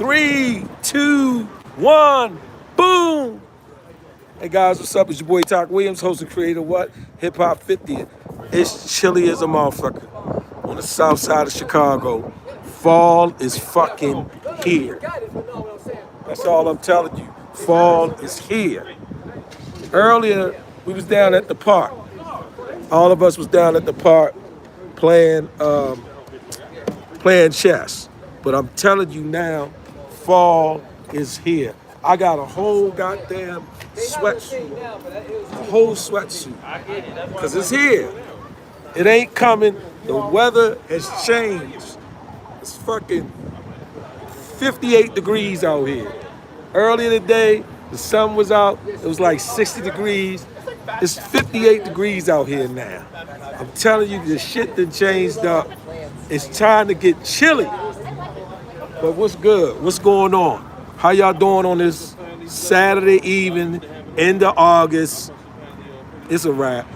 3, 2, 1, boom! Hey guys, what's up? It's your boy Talk Williams, host and creator of what? Hip Hop 50. It's chilly as a motherfucker on the south side of Chicago. Fall is fucking here. That's all I'm telling you. Fall is here. Earlier, we was down at the park. All of us was down at the park playing chess. But I'm telling you now, fall is here. I got a whole goddamn sweatsuit, a whole sweatsuit, because it's here. It ain't coming. The weather has changed. It's fucking 58 degrees out here. Earlier today, the sun was out. It was like 60 degrees. It's 58 degrees out here now. I'm telling you, the shit done changed up. It's time to get chilly. But what's good? What's going on? How y'all doing on this Saturday evening, end of August? It's a wrap.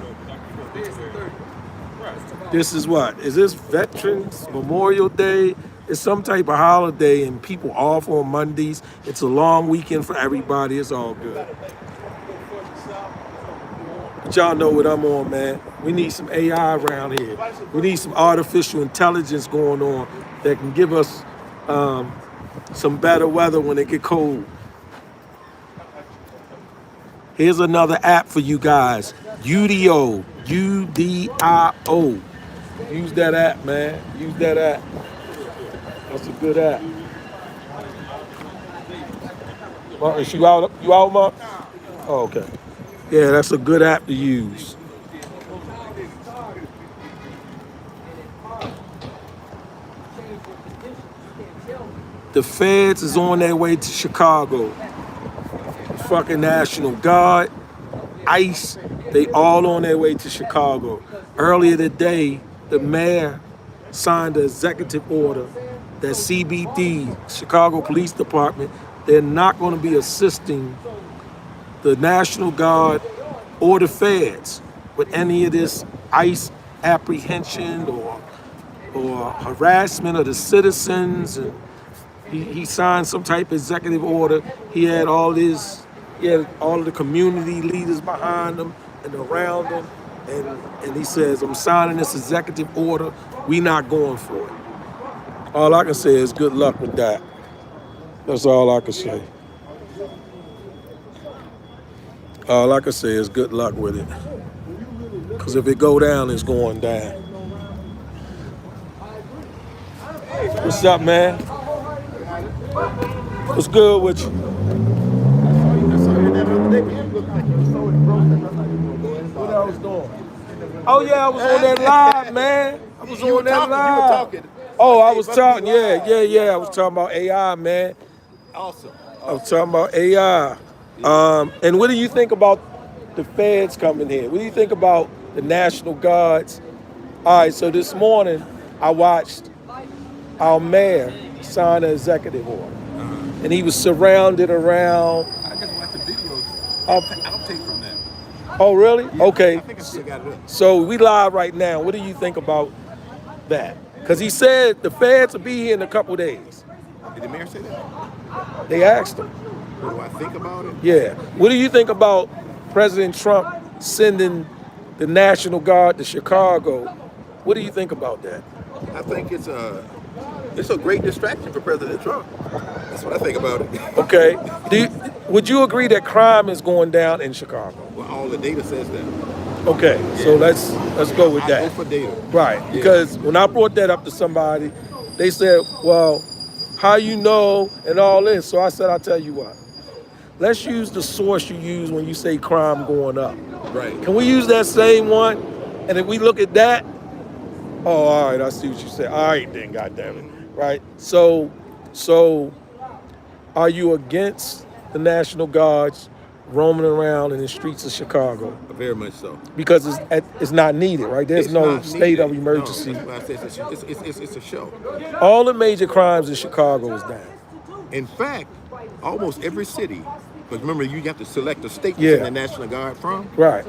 This is what? Is this Veterans Memorial Day? It's some type of holiday and people off on Mondays. It's a long weekend for everybody. It's all good. But y'all know what I'm on, man. We need some AI around here. We need some artificial intelligence going on that can give us some better weather when it get cold. Here's another app for you guys. UDO. UDIO. Use that app, man. Use that app. That's a good app. Marcus, you out? You out, Mark? Oh, okay. Yeah, that's a good app to use. The feds is on their way to Chicago. The fucking National Guard, ICE, they all on their way to Chicago. Earlier today, the mayor signed an executive order that CBD, Chicago Police Department, they're not going to be assisting the National Guard or the feds with any of this ICE apprehension or harassment of the citizens. And he signed some type of executive order. He had all of the community leaders behind him and around him. And he says, I'm signing this executive order. We not going for it. All I can say is good luck with that. That's all I can say. All I can say is good luck with it. Because if it go down, it's going down. What's up, man? What's good with you? What I was doing? Oh yeah, I was on that live, man. I was on that live. You were talking. Oh, I was talking. Yeah. I was talking about AI, man. Awesome. I was talking about AI. And what do you think about the feds coming here? What do you think about the National Guards? All right, so this morning I watched our mayor sign an executive order. And he was surrounded around. I just watched the videos. I'll take from that. Oh, really? Yeah, okay. I think I still got it up. So we live right now. What do you think about that? Because he said the feds will be here in a couple days. Did the mayor say that? They asked him. What do I think about it? Yeah. What do you think about President Trump sending the National Guard to Chicago? What do you think about that? I think it's a great distraction for President Trump. That's what I think about it. Okay. Would you agree that crime is going down in Chicago? Well, all the data says that. Okay, so let's go with I that. go for data. Right, Yeah. because when I brought that up to somebody, they said, well, how you know and all this? So I said, I'll tell you what. Let's use the source you use when you say crime going up. Right. Can we use that same one? And if we look at that, oh, all right, I see what you said. All right then, goddammit. Right? So are you against the National Guards roaming around in the streets of Chicago? Very much so. Because it's not needed, right? There's It's no not state needed. of emergency. No, that's why I say it's a show. All the major crimes in Chicago is down. In fact, almost every city, because remember you have to select a state to Yeah. send the National Guard from. Right,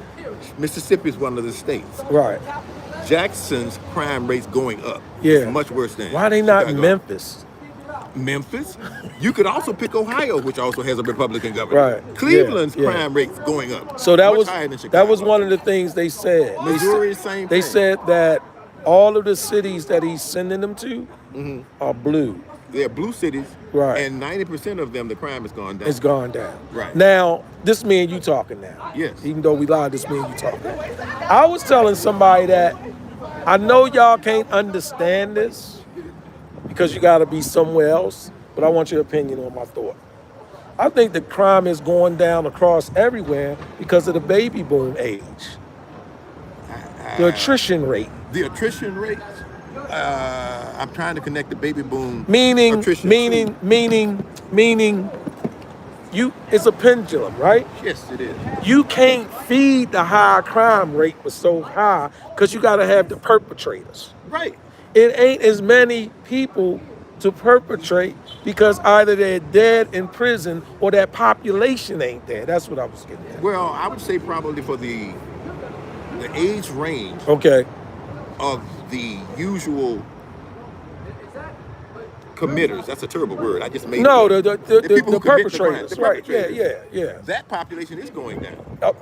Mississippi is one of the states. right. Jackson's crime rate's going up. Yeah. It's much worse than Why they not in Chicago. Memphis? Memphis. You could also pick Ohio, which also has a Republican governor. Right. Cleveland's Yeah. crime rate's going up. So much higher than Chicago. that was one of the things they said. Missouri, same They thing. said that all of the cities that he's sending them to are blue. They're blue cities, Right. and 90% of them, the crime has gone down. It's gone down. Right. Now, this me and you talking now. Yes. Even though we lied, this me and you talking. I was telling somebody that I know y'all can't understand this because you got to be somewhere else, but I want your opinion on my thought. I think the crime is going down across everywhere because of the baby boom age. The attrition rate. The attrition rate. I'm trying to connect the baby boom. Meaning, attrition it's a pendulum, right? Yes, it is. You can't feed the high crime rate was so high because you got to have the perpetrators. Right. It ain't as many people to perpetrate because either they're dead in prison or that population ain't there. That's what I was getting at. Well, I would say probably for the age range Okay. of the usual committers. That's a terrible word. I just made No, it. the people who commit the crime, perpetrators. the Right. perpetrators. Yeah. That population is going down.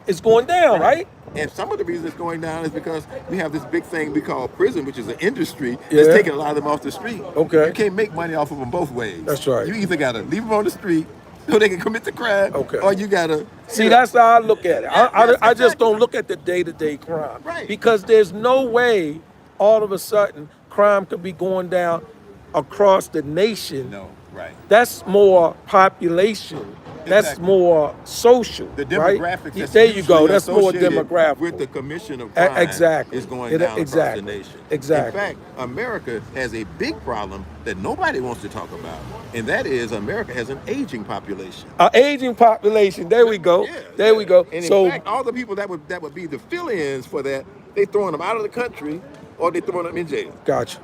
It's going down, right? And some of the reason it's going down is because we have this big thing we call prison, which is an industry that's Yeah. taking a lot of them off the street. Okay. You can't make money off of them both ways. That's right. You either got to leave them on the street so they can commit the crime, Okay. or you got to... See, that's how I look at it. I just exactly. don't look at the day-to-day crime. Right. Because there's no way all of a sudden crime could be going down across the nation. No, right. That's more population. That's Exactly. more social. The right? demographics that's There you go. usually That's more associated demographic. with the commission of crime Exactly. is going down Exactly. across the nation. Exactly. In fact, America has a big problem that nobody wants to talk about, and that is America has an aging population. An aging population. There we go. Yeah, there we go. And So in fact, all the people that would be the fill-ins for that, they throwing them out of the country or they throwing them in jail. Gotcha.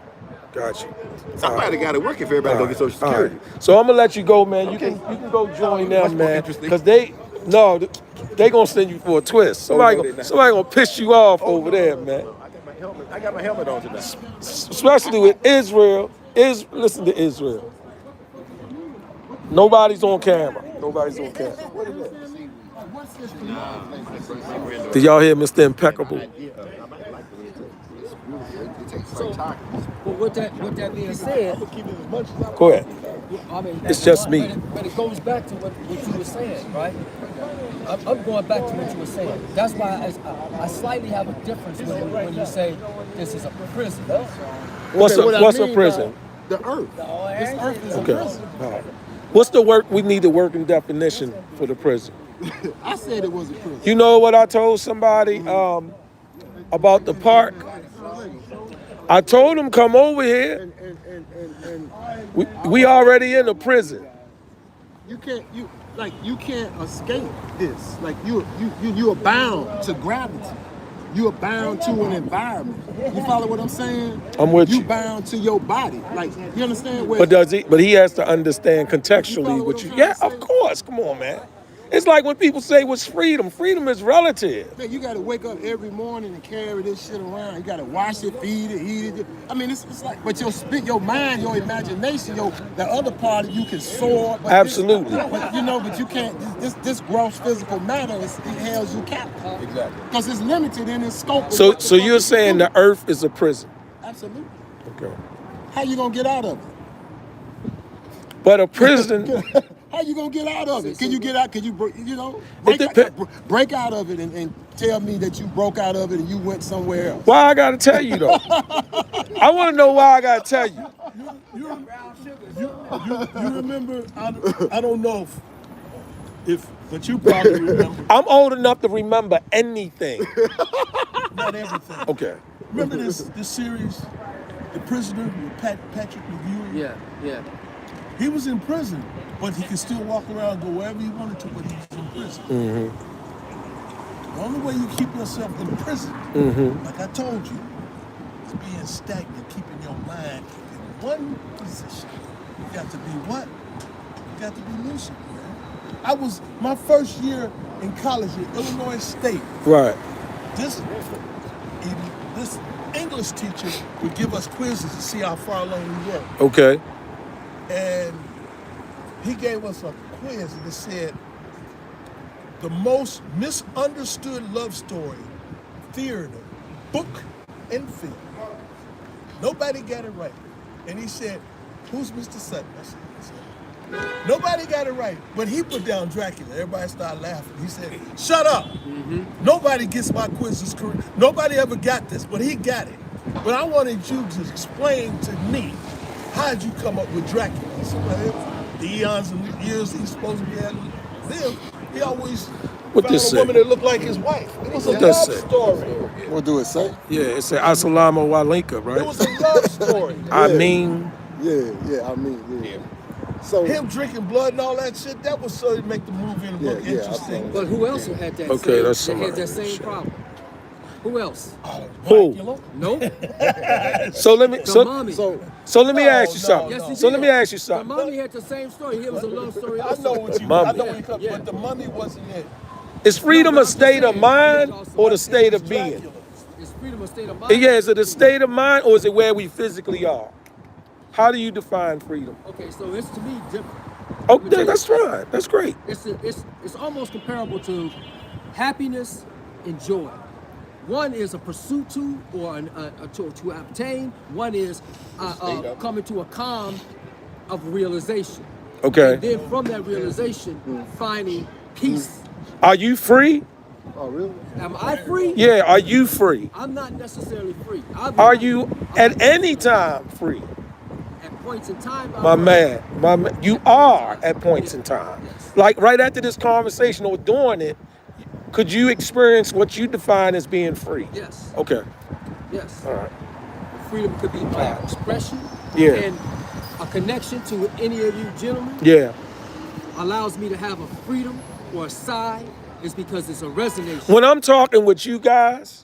Somebody got to work if everybody go get Social Security. Right. So I'm gonna let you go, man. You Okay. can go join Much them, more man. interesting. Because they gonna send you for a twist. Somebody gonna piss you off over there, man. I got my helmet on tonight. Especially with Israel. Listen to Israel. Nobody's on camera. Did y'all hear Mr. Impeccable? So, with that being said, Go ahead. I mean, It's just me. But it goes back to what you were saying, right? I'm going back to what you were saying. That's why I slightly have a difference when you say this is a prison. What's a prison? The earth. This earth is a Okay. prison. All right. What's the work? We need the working definition for the prison. I said it was a prison. You know what I told somebody about the park? I told them come over here. And We already in a prison. you can't escape this. Like you're bound to gravity. You're bound to an environment. You follow what I'm saying? I'm with you. You bound to your body. Like you understand where? But he has to understand contextually follow what what you. I'm Yeah, trying to of say? course. Come on, man. It's like when people say what's freedom. Freedom is relative. Man, you got to wake up every morning and carry this shit around. You got to wash it, feed it, eat it. I mean, it's like, but your mind, your imagination, the other part of you can soar. But Absolutely. But you can't. This gross physical matter it held you captive. Exactly. Because it's limited in its scope. of So what the so fuck you're it saying can the earth is a prison? do. Absolutely. Okay. How you gonna get out of it? But a prison. How you gonna get out of it? Can you get out? Can you break depen- break out of it and tell me that you broke out of it and you went somewhere else? Why I gotta tell you though? I want to know why I gotta tell you. You remember? I don't know but you probably remember. I'm old enough to remember anything. Not everything. Okay. Remember this series, The Prisoner with Patrick McGeary? Yeah. He was in prison, but he could still walk around, go wherever he wanted to, but he was in prison. Mm-hmm. The only way you keep yourself in prison, Mm-hmm. like I told you, is being stagnant, keeping your mind in one position. You got to be what? You got to be lucid, man. I was, my first year in college at Illinois State, Right. this English teacher would give us quizzes to see how far along we were. Okay. And he gave us a quiz and it said the most misunderstood love story, theater, book, and film. Nobody got it right. And he said, who's Mr. Sutton? I said, nobody got it right. But he put down Dracula. Everybody started laughing. He said, shut up. Nobody gets my quizzes correct. Nobody ever got this, but he got it. But I wanted you to explain to me, how'd you come up with Dracula? I said, well, the eons and years he's supposed to be had lived, he always What found this a woman say? that looked like his wife. It was a What love that say? story. What do it say? Yeah, it said Assalamu alaikum, It right? was a love story. I Yeah. mean, Yeah, I mean, yeah. So Him drinking blood and all that shit, that was so to make the movie and the book Yeah, yeah, interesting. But who else had that? Okay, same, that's that had that somebody. same problem? Who else? Who? Dracula? Nope. So let me The so mommy. so let me ask you No, something. Yes, he So let did. me ask you The something. mommy had the same story. It was a love story. I Also. know what you Mummy. I know what you come, Yeah. but the mummy wasn't it. Is freedom No, a but I'm state just of saying, mind it's or the also- state of Dracula. being? It's freedom of state of mind. Yeah, is it a state of mind or is it where we physically are? How do you define freedom? Okay, so it's to me different. Oh, Let me tell you. that's fine. That's great. It's almost comparable to happiness and joy. One is a pursuit to or to obtain. One is coming to a calm of realization. Okay. And then from that realization, finding peace. Are you free? oh really? Am I free? Yeah, are you free? I'm not necessarily free. Are you at any time free? At points in time? My man, you are at points in time. Yes. Like right after this conversation or during it, could you experience what you define as being free? Yes. Okay. Yes. All right. Freedom could be by expression. Yeah. And a connection to any of you gentlemen Yeah. allows me to have a freedom or a side is because it's a resonation. When I'm talking with you guys,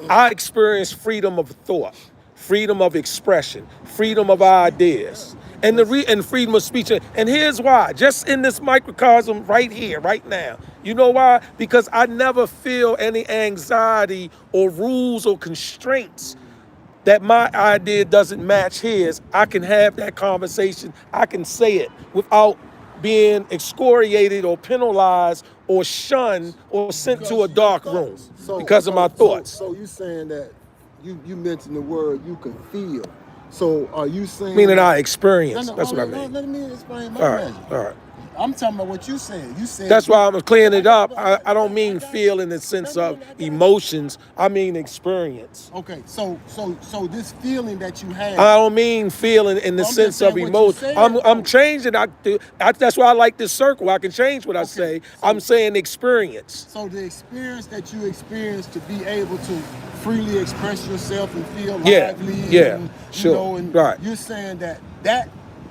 I experience freedom of thought, freedom of expression, freedom of ideas, and and freedom of speech. And here's why: just in this microcosm right here, right now. You know why? Because I never feel any anxiety or rules or constraints that my idea doesn't match his. I can have that conversation. I can say it without being excoriated or penalized or shunned or sent to a dark room because of my thoughts. So you saying that you mentioned the word you can feel. So are you saying Meaning I No, experience. no, That's what I hold on, mean. Let me explain my All right, measure. all right. I'm talking about what you said. You said That's why I'm clearing it up. I don't mean feel in the sense of emotions. I mean experience. Okay, so this feeling that you have. I don't mean feeling in the I'm just sense of saying what you emotion. said. I'm changing. That's why I like this circle. I can change what I say. so- I'm saying experience. So the experience that you experience to be able to freely express yourself and feel Yeah, lively, yeah, and, sure, you know, and right. you're saying that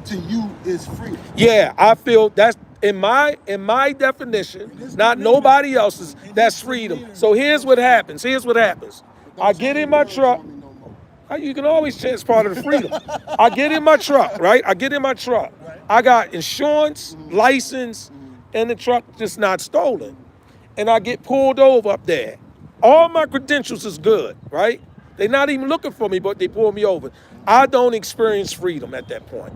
to you is free. Yeah, I feel that's in my definition, not nobody else's. That's freedom. So here's what happens. I get in my truck. You can always change part of the freedom. I get in my truck, right? I got insurance, license, and the truck just not stolen. And I get pulled over up there. All my credentials is good, right? They're not even looking for me, but they pull me over. I don't experience freedom at that point.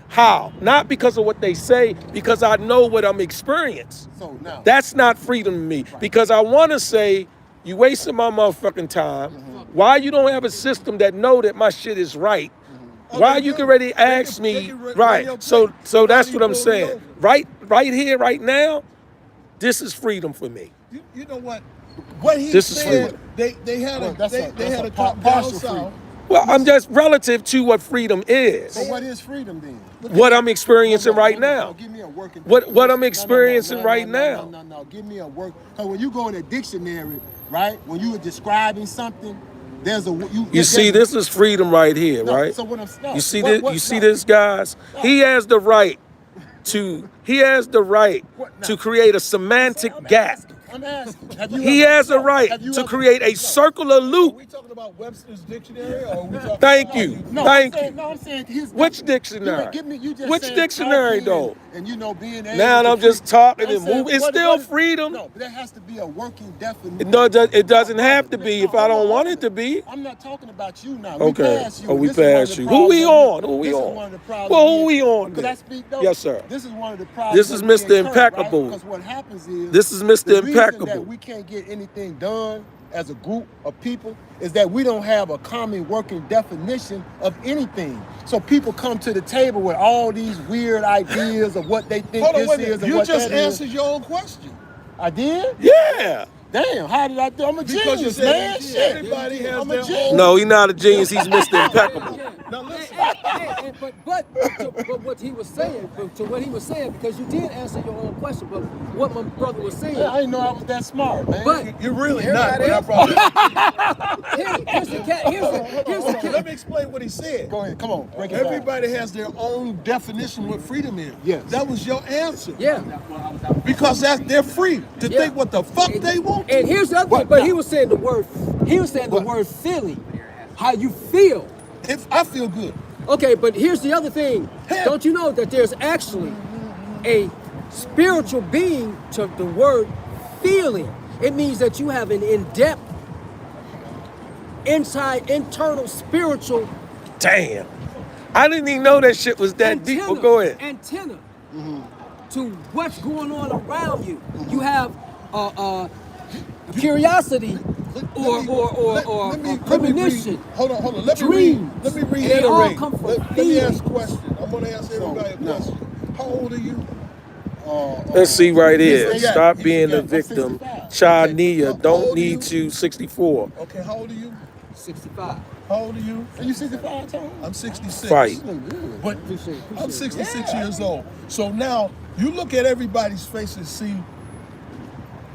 How? Not because of what they say, because I know what I'm experiencing. So now, That's not freedom to me, because I want to say, you wasting my motherfucking time. Why you don't have a system that know that my shit is right? Why you can already ask me, right? So that's what I'm saying. Right here, right now, this is freedom for me. You know what? What he This is said, they had Well, that's a- they had a that's a cop partial down south. freedom. Well, I'm just relative to what freedom is. so what is freedom then? What I'm experiencing right No, now. give me a working. What I'm No, experiencing right now. No. Give me a work. Because when you go in a dictionary, right? When you are describing something, there's a You see, this is freedom right here, No, right? so what I'm no, You see what- this? what- You see no. this, guys? He has the right to create a semantic gap. I'm asking. Have you He ever- has a right have you to ever- create a circular loop about Webster's dictionary, or are we talking Thank about you. No, Thank I'm saying, you. No, I'm saying his Which definition. dictionary? You just Which saying dictionary, talking though? And you know, being able Now to I'm just talking I'm and saying, moving. It's what- still what- freedom. No, but there has to be a working definition. It doesn't have to be if I don't hold want on. it to be. I'm not talking about you now. Okay. We passed you. Oh, we This is one of passed the you. Who we problems on? Who we this on? Is one of the problems Well, who we on Could then? I speak though? Yes, sir. This is one of the problems. This is Mr. Impeccable. Because what happens is This is Mr. the reason Impeccable. that we can't get anything done as a group of people is that we don't have a common working definition of anything. So people come to the table with all these weird ideas of what they think Hold on, this wait a is minute. and You what just that is. answered your own question. I did? Yeah. Damn, how did I do? I'm a Because you genius, said man. Shit. everybody has I'm a their genius. own. No, he's not a genius. He's Mr. Impeccable. Now listen. But what he was saying, because you did answer your own question, but what my brother was saying. I didn't know I was that smart, man. But You're really not. But I probably. here's the Hold on, let me explain what he said. Go ahead, come on, break it down. Everybody has their own definition what freedom is. Yes. That was your answer. Yeah. Because they're free to Yeah. think what the fuck they want to. And here's the other thing, but he was saying the word feeling, how you feel. If I feel good. Okay, but here's the other thing. Yeah. Don't you know that there's actually a spiritual being to the word feeling? It means that you have an in-depth, internal spiritual Damn. I didn't even know that shit was that deep. Well, go ahead. antenna to what's going on around you. You have curiosity or premonition. Hold on. Let me dreams. They all reiterate. come from Let me feeling. ask a question. I'm going to ask everybody a question. How old are you? Let's see right here. forgot. Stop He being the forgot. I'm victim. 65. Chania, How don't old are need you? you. 64. Okay, how old are you? 65. How old are you? Are you 65, Tom? I'm 66. Fight. But I'm 66 years old. So now you look at everybody's face and see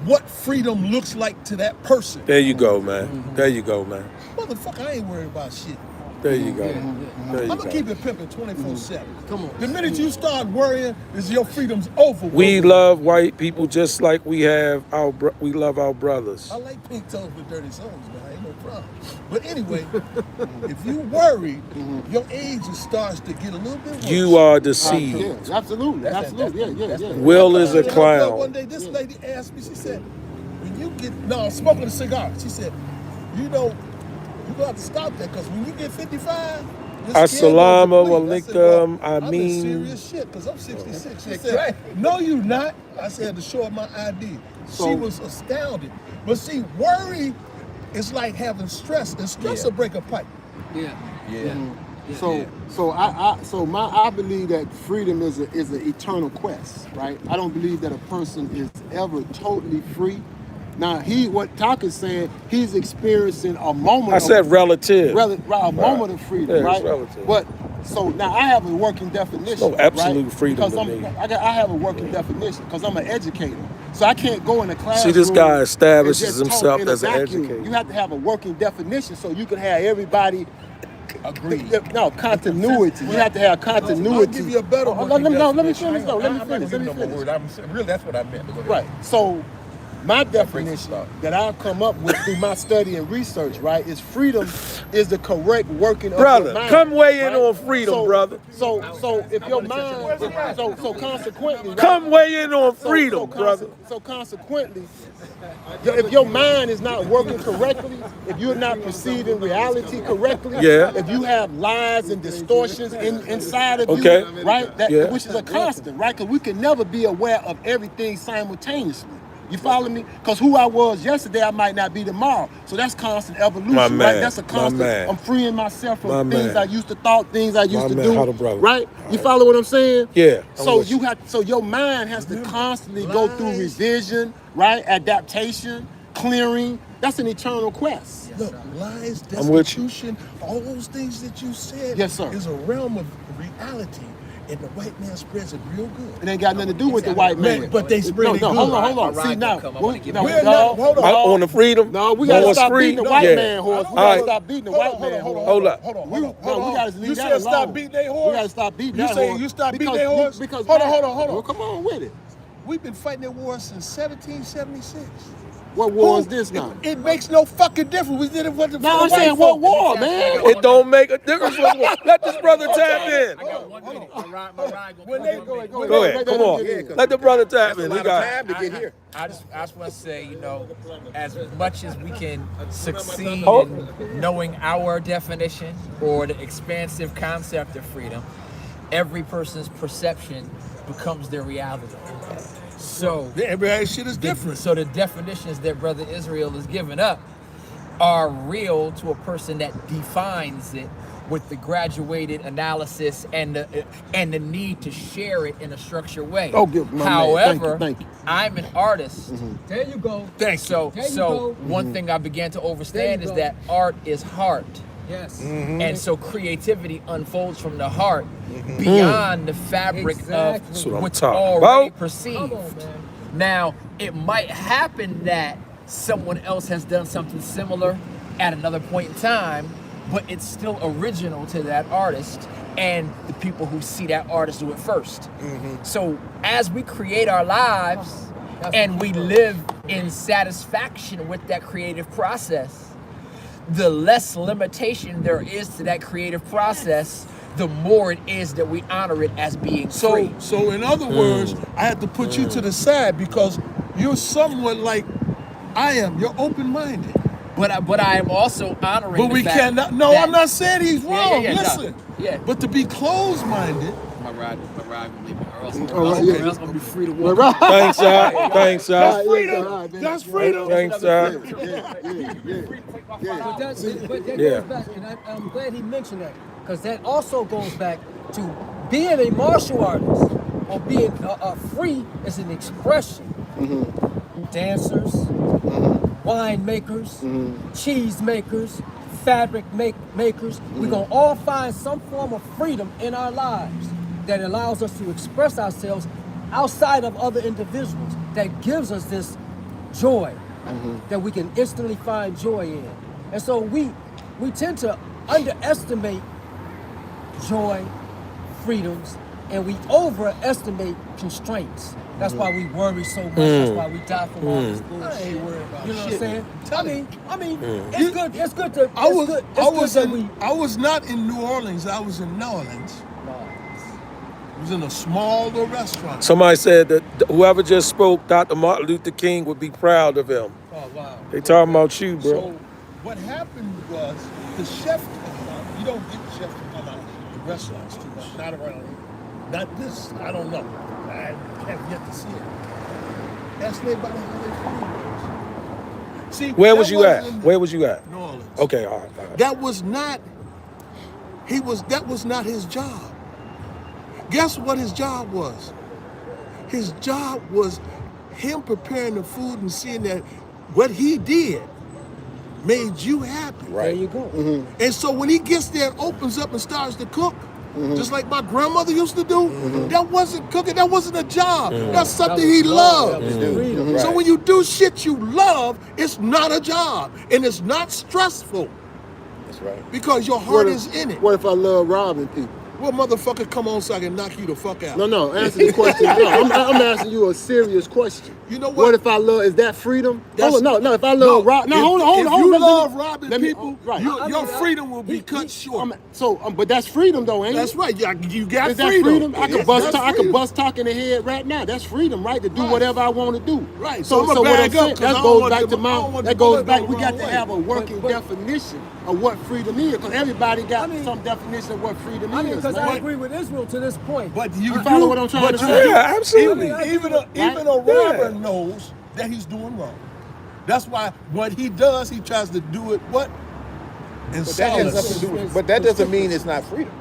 what freedom looks like to that person. There you go, man. There you go, man. Motherfucker, I ain't worried about shit. There you go. There I'm you gonna go. keep it pimping 24/7. Come on. The minute you start worrying, is your freedom's over. We love white people just like we love our brothers. I like pink toes with dirty souls, man. Ain't no problem. But anyway, if you worry, your age starts to get a little bit worse. You are Yeah, deceived. absolutely. Yeah. Will is a One clown. day, this lady asked me. She said, "When you get smoking a cigar," she said, "You know, you gonna have to stop that because when you get 55." Assalamu alaikum, I'm in Ameen. serious shit because I'm 66. She said, "No, you not." I said to show her my ID. She was astounded. But see, worry is like having stress, and stress will break a pipe. Yeah. So I believe that freedom is an eternal quest, right? I don't believe that a person is ever totally free. Now what Talk is saying, he's experiencing a moment. I said relative. A moment of freedom, Yeah, it's right? relative. But so now I have a working definition. No absolute right? freedom because to me. I have a working definition because I'm an educator. So I can't go in a classroom. See, this guy and establishes just talk himself in a as an vacuum. educator. You have to have a working definition so you can have everybody. Agree. No, continuity. You have to have continuity. I'll give you a better one. Let me finish though. Let me finish. Really, that's what I meant. Right. So my definition that I've come up with through my study and research, right, is freedom is the correct working of Brother, your mind. come weigh in right? on freedom, brother. So if your mind, so consequently, right? Come weigh in on So- freedom, so brother. So consequently, if your mind is not working correctly, if you're not perceiving reality correctly, Yeah. if you have lies and distortions inside of Okay. you, right, Yeah. which is a constant, right, because we can never be aware of everything simultaneously. You follow me? Because who I was yesterday, I might not be tomorrow. So that's constant evolution, My right? man, That's a my constant. man. I'm freeing myself from My things man. I used to thought, things I used My to man, do, how the brother. right? You follow what I'm saying? Yeah, I'm So with you. so your mind has to constantly go through revision, right? Adaptation, clearing. That's an eternal quest. Look, lies, I'm with you. destitution, all those things that you said Yes, sir. is a realm of reality, and the white man spreads it real good. It ain't got nothing to do with the white man. But they spread it no, good. hold on. All right, See now, come, I wanna give no, you- We're no, not- hold on. On the freedom. No, we gotta Wars stop free? beating the white Yeah. man horse. We All gotta right. stop beating the white man horse. Hold up. Hold on. We gotta leave You that said alone. stop beating their horse? We gotta stop beating You that saying horse. you stop beating Because- their horse? Because Hold on. Well, come on with it. We've been fighting that war since 1776. What war is this now? It makes no fucking difference. We did it for the No, I'm white saying what folks. war, man? It don't make a difference. Let this brother tap in. I got 1 minute. My ride When gonna they come go in. Go ahead. Come on. Let the brother tap That's a in. lot He of got time to get here. I just want to say, as much as we can succeed Oh. in knowing our definition or the expansive concept of freedom, every person's perception becomes their reality. So Every shit is different. So the definitions that Brother Israel has given up are real to a person that defines it with the graduated analysis and the need to share it in a structured way. Oh, good, my man. However, Thank you. I'm an artist. There you go. So There you go. one thing I began to understand There is you go. that art is heart. Yes. And so creativity unfolds from the heart beyond the fabric Exactly. of That's what I'm what's talking already about. perceived. Come on, man. Now, it might happen that someone else has done something similar at another point in time, but it's still original to that artist and the people who see that artist do it first. So as we create our lives and we live in satisfaction with that creative process, the less limitation there is to that creative process, the more it is that we honor it as being free. So in other words, I had to put you to the side because you're somewhat like I am. You're open-minded. But I am also honoring But the we fact cannot. No, that- I'm not saying he's wrong. no. Listen. Yeah. But to be closed-minded, My ride gonna leave me, or else yeah. I'm gonna be free to Well, walk. right. Thanks, sir. Thanks, sir. that's freedom. all right, man. That's freedom. Thanks, sir. But that Yeah. goes back, and I'm glad he mentioned that, because that also goes back to being a martial artist or being free is an expression. Dancers, wine makers, cheese makers, fabric makers. We're gonna all find some form of freedom in our lives that allows us to express ourselves outside of other individuals. That gives us this joy that we can instantly find joy in. And so we tend to underestimate joy, freedoms, and we overestimate constraints. That's why we worry so much. That's why we die from all this bullshit. I ain't worried about You know what I'm shit. saying? Tell I mean, it's good. It's good to. I was, it's I good was that in, I was not in New Orleans. I was in New Orleans. I was in a small little restaurant. Somebody said that whoever just spoke, Dr. Martin Luther King, would be proud of him. Oh wow. They talking about you, bro. So what happened was the chef came out. You don't get chefs to come out in restaurants too much. Not around here. Not this. I don't know. I have yet to see it. Ask everybody how they food was. See, Where that was you at? wasn't Where was you at? New Orleans. Okay, all right. All right. That was not. That was not his job. Guess what his job was? His job was him preparing the food and seeing that what he did made you happy. There you go. And so when he gets there and opens up and starts to cook, just like my grandmother used to do, that wasn't cooking, that wasn't a job. That's something he loved. Freedom. So when you do shit you love, it's not a job. And it's not stressful That's right. because your heart is in it. What if I love robbing people? Well, motherfucker, come on so I can knock you the fuck out. No, answer the question. No, I'm asking you a serious question. You know what? What if I love? Is that freedom? That's- No. If I love rob, no, hold on. If you let me- love robbing let me- people, right? your freedom will be cut short. But that's freedom, though, ain't That's it? right. You got Is that freedom. freedom? I Yes, could bust. that's I could freedom. bust talk in the head right now. That's freedom, right? To do Right. whatever I want to do. Right. So I'ma what bag I'm up, saying, 'cause I that don't goes want back the- to I my. don't want That the goes bullet back. go We the got wrong to way. have a working But- definition of what freedom is, because everybody got some definition of what freedom I mean, is. because man. I agree with Israel to this point. But you follow what I'm trying to but say? you- Yeah, absolutely. Even a Yeah. robber knows that he's doing wrong. That's why what he does, he tries to do it what? In But that has solace. nothing to do with. But that doesn't mean it's not freedom.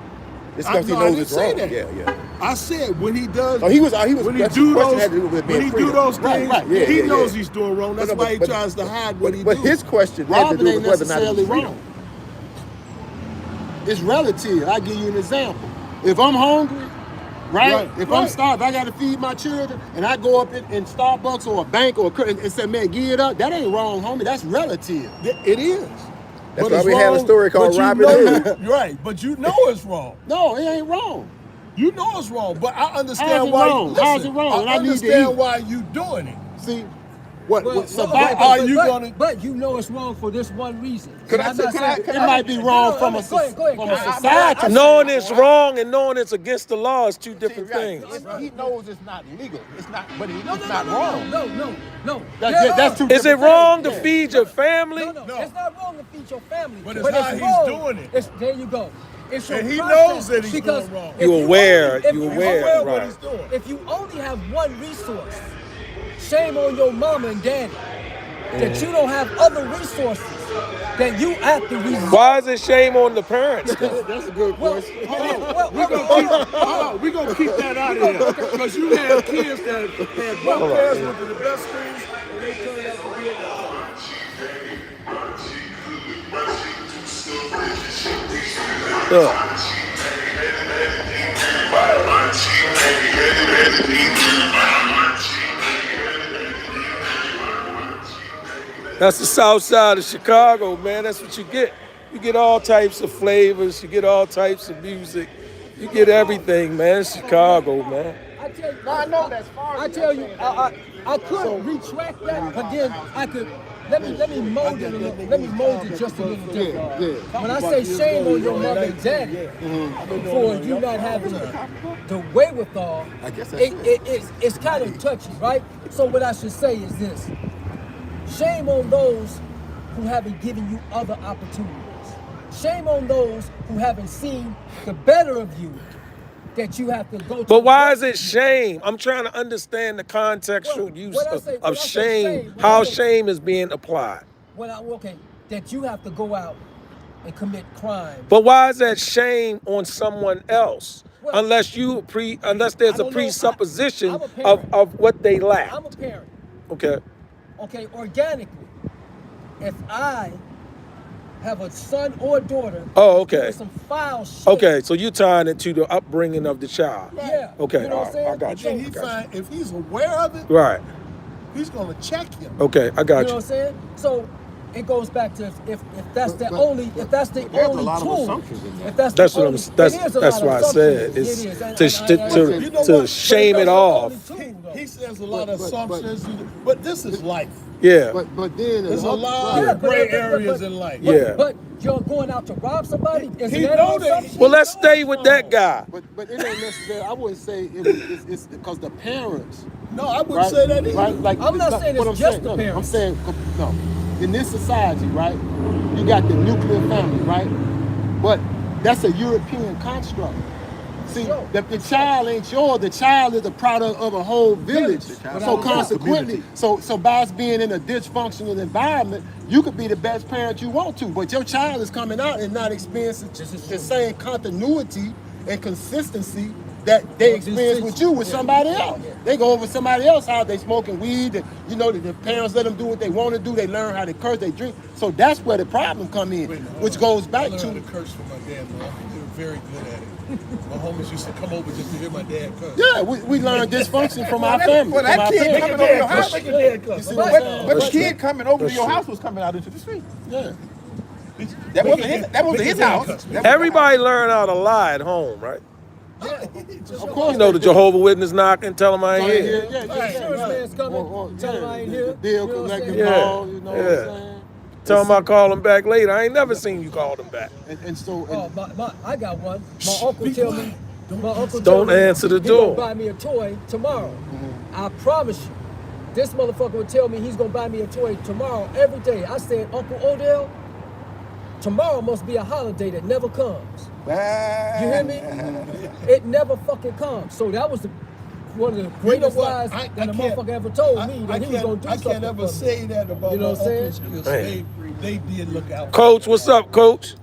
It's because he I knows didn't it's say wrong. that. Yeah. I said when he does. Oh, he was. When he That's do his question those, had to do with when being he freedom. do those things, Right. Yeah, he yeah, knows yeah. he's doing wrong. That's No, why he but- tries to hide what he But do. his question had to Robbing do ain't with whether or not necessarily it's freedom. wrong. It's relative. I give you an example. If I'm hungry, right? If I'm starved, I got to feed my children, and I go up in Starbucks or a bank or and say, "Man, give it up." That ain't wrong, homie. That's relative. It is. That's But why it's we had a wrong, story called but you Robin know- Hood. Right, but you know it's wrong. No, it ain't wrong. You know it's wrong, but I understand How's it why. wrong? Listen, How's it wrong? I And I need to understand eat. why you doing it. See, But you know it's wrong for this one reason. Could I I'm say- not could I- saying- could It might be wrong from a Go ahead. society. Knowing it's wrong and knowing it's against the law is two different things. He knows it's not legal. It's not, but it's No, not wrong. No. That's too Is it different wrong to things. feed your family? No, it's not wrong to feed your family. But it's how he's wrong. doing it. There you go. It's your And he process, knows that he's because doing wrong. if You aware, if you aware, aware of right. what he's doing. If you only have one resource, shame on your mama and daddy that you don't have other resources that you have to resort. Why is it shame on the parents? That's a good question. We're going to keep that out of here. Because you had kids that had both parents went to the best schools and they turned out to be in That's the south side of Chicago, man. That's what you get. You get all types of flavors. You get all types of music. You get everything, man. It's Chicago, man. I tell you, I know that's far. I tell you, I could retract that, but then I could. Let me mold it. Let me mold it just a little different. Yeah. When I say shame on your mother and daddy for you not having the wherewithal, I guess that's it's kind of touchy, right? So what I should say is this: shame on those who haven't given you other opportunities. Shame on those who haven't seen the better of you that you have to go to. But why is it shame? I'm trying to understand the contextual use when I say of shame, shame, how shame is being applied. That you have to go out and commit crime. But why is that shame on someone else? Well, Unless there's I a don't know. presupposition I'm a parent. of what they lack. I'm a parent. Okay. Okay, organically, if I have a son or a daughter, Oh, okay. doing some foul shit. Okay, so you're tying it to the upbringing of the child. Yeah. Okay, You know what I'm saying? I got you. And if he's aware of it, Right. he's going to check him. Okay, I You got know you. what I'm saying? So it goes back to if that's the But- only if that's the there's a only lot of tool. assumptions in that. If that's That's the what only, I'm. That's it is a that's lot of why I said assumptions. it's It is. And- to You know what? shame But it that's the off. only tool, though. He says a lot of But- assumptions, but this is life. Yeah. But then There's a lot Yeah, of but- gray but- areas but- in life. Yeah. But you're going out to rob somebody? Isn't He that know an that. assumption? Well, let's stay with that guy. But it ain't necessary. I wouldn't say it's because the parents. No, I wouldn't Right? say that either. Right? Like, I'm not saying what it's I'm just the no, parents. I'm saying no. In this society, right? You got the nuclear family, right? But that's a European construct. See, Sure. the child ain't yours. The child is a product of a whole village. So consequently, so by us being in a dysfunctional environment, you could be the best parent you want to, but your child is coming out and not experiencing the same continuity and consistency that they experience with you with somebody else. They go over somebody else's house, they smoking weed, and you know the parents let them do what they want to do. They learn how to curse, they drink. So that's where the problem come in, which goes I back learned to to curse from my dad, man. They were very good at it. My homies used to come over just to hear my dad curse. yeah, we learn dysfunction from our family. Well, that from our kid parents. coming over your house, Make your dad cuss. You see what I'm saying? but the kid coming over to your house was coming out into the street. Yeah. That wasn't his house. That was Everybody learn how to lie at home, right? Of course. You know, the Jehovah Witness knock and tell them I ain't Yeah, here. yeah, Right, insurance man's coming, tell him I ain't here. The bill You know what I'm collecting saying? Yeah. call, you know what I'm saying? Tell them I call them back later. I ain't never seen you call them back. And so, Oh, I got one. My uncle tell me. My uncle Don't tell me answer the he gonna door. buy me a toy tomorrow. I promise you. This motherfucker would tell me he's gonna buy me a toy tomorrow every day. I said, Uncle Odell, tomorrow must be a holiday that never comes. You hear me? It never fucking comes. So that was one of the greatest lies that a motherfucker ever told me that he was gonna do I something. can't ever for me. say that about You know my what I'm saying? uncles because they did look out. Coach, what's up, Coach?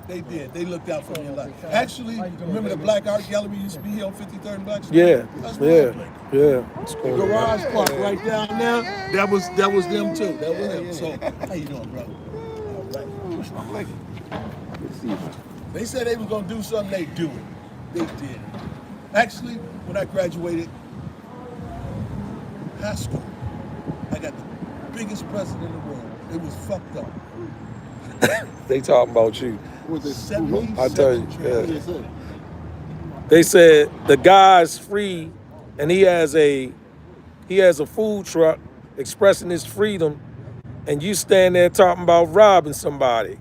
They did. They looked out for me a lot. Actually, remember the Black Art Gallery used to be here on 53rd and Black Street? Yeah, That's where I played. yeah. What's going on? Garage Park right down there. That was them too. That was them. So how you doing, brother? All right. They said they was gonna do something. They do it. They did. Actually, when I graduated high school, I got the biggest present in the world. It was fucked up. They talking about you. with the 77 I tell you, trillion. yeah. Yes, sir. They said the guy's free, and he has a food truck expressing his freedom, and you stand there talking about robbing somebody.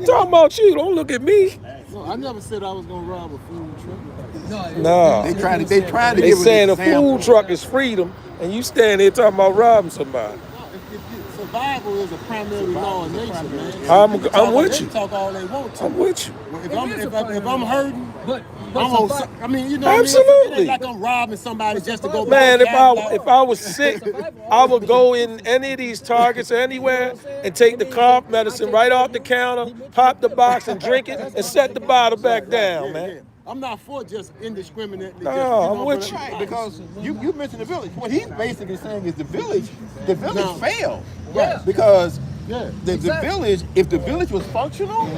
Talking about you, don't look at me. No, I never said I was gonna rob a food truck. No. They trying to They give saying an a example. food truck is freedom, and you stand there talking about robbing somebody. Survival is a primary law of nature, man. I'm with They you. talk all they want to. I'm with you. If I'm hurting, But I'm on. I mean, you know, what I mean? Absolutely. It ain't like I'm robbing somebody just to go. Man, back if I was sick, I would go in any of these Targets or anywhere and take the cough medicine right off the counter, pop the box and drink it, and set the bottle back down, man. I'm not for just indiscriminately. No, just, I'm with you. Right, because you mentioned the village. What he's basically saying is the village failed. Yeah. Because Yeah. the village, if the village was functional,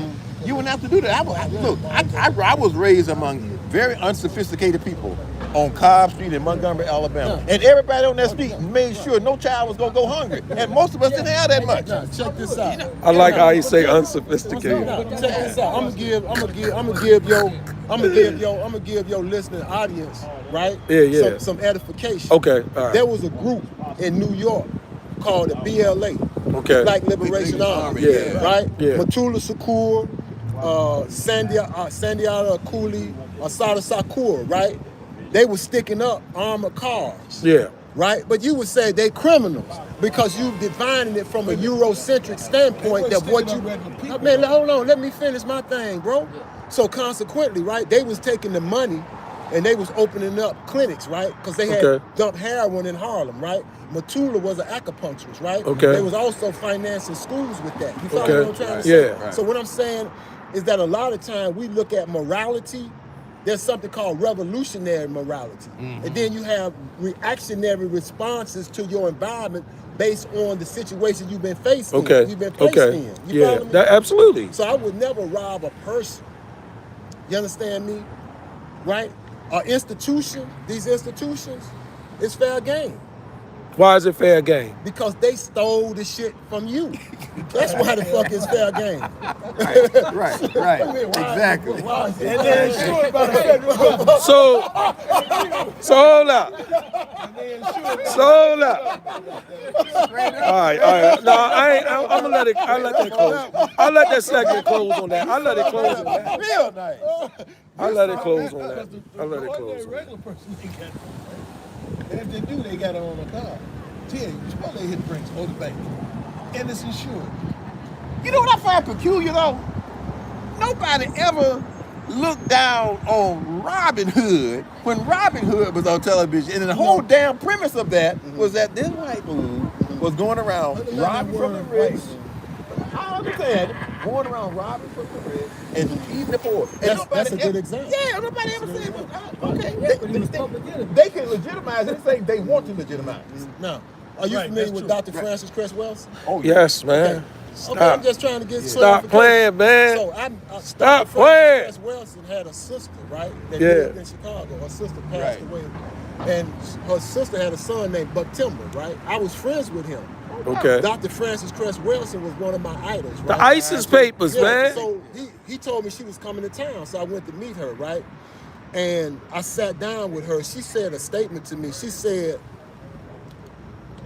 you wouldn't have to do that. I was raised among very unsophisticated people on Cobb Street in Montgomery, Alabama. And everybody on that street made sure no child was going to go hungry. And most of us didn't have that much. Now, check this out. I like how you say unsophisticated. Now, check this out. I'm gonna give your listening audience, right? Yeah. Some edification. Okay, all right. There was a group in New York called the BLA, Okay. Black Liberation Army. Yeah. Right? Yeah. Matula Shakur, Sandiata Cooley, Asada Sakur, right? They were sticking up armored cars. Yeah. Right? But you would say they criminals because you defining it from a Eurocentric standpoint that what you... Man, hold on. Let me finish my thing, bro. So consequently, right, they was taking the money and they was opening up clinics, right? Because they had dumped heroin in Harlem, right? Matula was an acupuncturist, right? Okay. They was also financing schools with that. You follow what I'm trying to say? Yeah. Right. So what I'm saying is that a lot of time we look at morality. There's something called revolutionary morality. And then you have reactionary responses to your environment based on the situation you've been faced in. You've been placed in. You follow me? Absolutely. So I would never rob a person. You understand me? Right? An institution, these institutions, it's fair game. Why is it fair game? Because they stole the shit from you. That's why the fuck it's fair game. Right. Exactly. And they're insured by the federal government. So hold up. All right. No, I'm gonna let it. I'll let that close. I'll let that segment close on that. I'll let it close on that. Real nice. I'll let it close on that. I'll let it close on that. Regular person, they got it. And if they do, they got it on a car. Tell you, suppose they hit brakes or the bank. And it's insured. You know what I find peculiar though? Nobody ever looked down on Robin Hood when Robin Hood was on television. And the whole damn premise of that was that this white dude was going around robbing from the rich. I understand it. Going around robbing from the rich and eating the poor. And That's a good example. Yeah, nobody ever said, okay. They can legitimize anything they want to legitimize. Now, are you familiar with Dr. Francis Cress Wilson? Oh, Yes, man. Okay, I'm just trying to get Stop playing, man. So Stop Dr. playing. Francis Wilson had a sister, right? That Yeah. lived in Chicago. Her sister passed away. And her sister had a son named Buck Timber, right? I was friends with him. Okay. Dr. Francis Cress Wilson was one of my idols, right? The ISIS papers, man. So he told me she was coming to town, so I went to meet her, right? And I sat down with her. She said a statement to me. She said,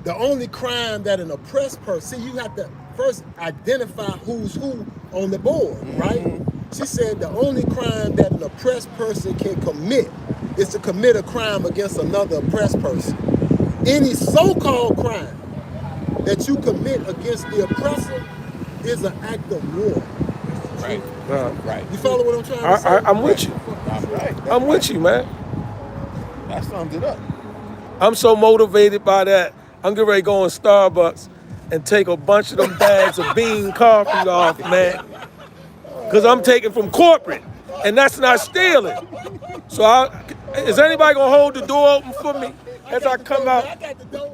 the only crime that an oppressed person, see, you have to first identify who's who on the board, right? She said the only crime that an oppressed person can commit is to commit a crime against another oppressed person. Any so-called crime that you commit against the oppressor is an act of war. Right. You follow what I'm trying to say? I'm with you. I'm with you, man. That sums it up. I'm so motivated by that. I'm getting ready to go in Starbucks and take a bunch of them bags of bean coffee off, man. Because I'm taking from corporate, and that's not stealing. So is anybody going to hold the door open for me as I come out? I got the dough.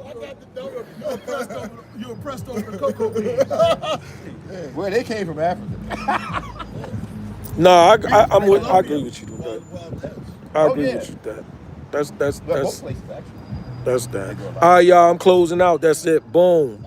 You impressed over the cocoa beans. Where they came from Africa. No, I agree with you with that. Well, that's I agree with you with that. Both places, actually. That's that. All right, y'all, I'm closing out. That's it. Boom.